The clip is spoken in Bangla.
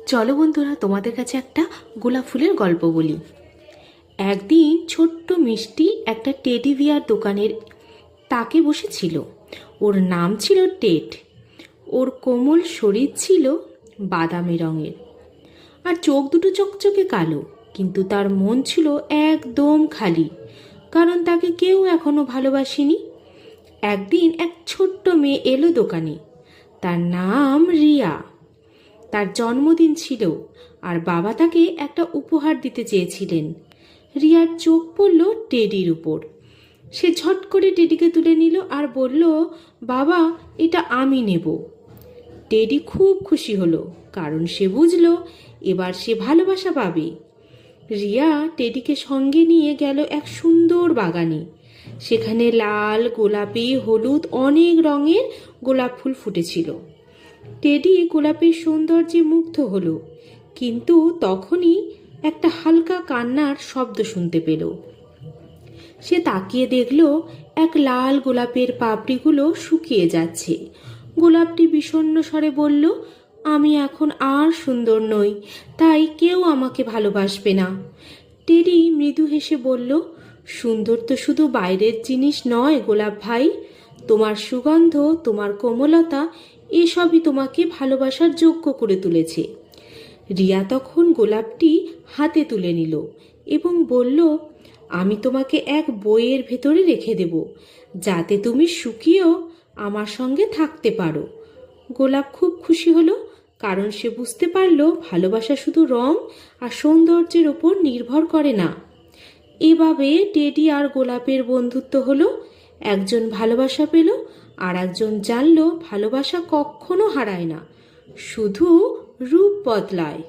চলো বন্ধুরা, তোমাদের কাছে একটা গোলাপ ফুলের গল্প বলি। একদিন ছোট্ট মিষ্টি একটা টেডি বিয়ার দোকানের তাকে বসেছিল। ওর নাম ছিল টেড। ওর কোমল শরীর ছিল বাদামি রঙের আর চোখ দুটো চকচকে কালো, কিন্তু তার মন ছিল একদম খালি, কারণ তাকে কেউ এখনো ভালোবাসেনি। একদিন এক ছোট্ট মেয়ে এলো দোকানে। তার নাম রিয়া। তার জন্মদিন ছিল আর বাবা তাকে একটা উপহার দিতে চেয়েছিলেন। রিয়ার চোখ পড়ল টেডির উপর। সে ঝট করে টেডিকে তুলে নিল আর বলল, বাবা, এটা আমি নেব। টেডি খুব খুশি হলো, কারণ সে বুঝলো এবার সে ভালোবাসা পাবে। রিয়া টেডিকে সঙ্গে নিয়ে গেল এক সুন্দর বাগানে। সেখানে লাল, গোলাপি, হলুদ অনেক রঙের গোলাপ ফুল ফুটেছিল। টেডি গোলাপের সৌন্দর্যে মুগ্ধ হলো, কিন্তু তখনই একটা হালকা কান্নার শব্দ শুনতে পেল। সে তাকিয়ে দেখল এক লাল গোলাপের পাপড়িগুলো শুকিয়ে যাচ্ছে। গোলাপটি বিষণ্ণ স্বরে বলল, আমি এখন আর সুন্দর নই, তাই কেউ আমাকে ভালোবাসবে না। টেডি মৃদু হেসে বলল, সুন্দর তো শুধু বাইরের জিনিস নয় গোলাপ ভাই, তোমার সুগন্ধ, তোমার কোমলতা, এসবই তোমাকে ভালোবাসার যোগ্য করে তুলেছে। রিয়া তখন গোলাপটি হাতে তুলে নিল এবং বলল, আমি তোমাকে এক বইয়ের ভেতরে রেখে দেব, যাতে তুমি শুকিয়েও আমার সঙ্গে থাকতে পারো। গোলাপ খুব খুশি হলো, কারণ সে বুঝতে পারল ভালোবাসা শুধু রং আর সৌন্দর্যের ওপর নির্ভর করে না। এভাবে টেডি আর গোলাপের বন্ধুত্ব হলো। একজন ভালোবাসা পেল আর একজন জানল ভালোবাসা কখনো হারায় না, শুধু রূপ বদলায়।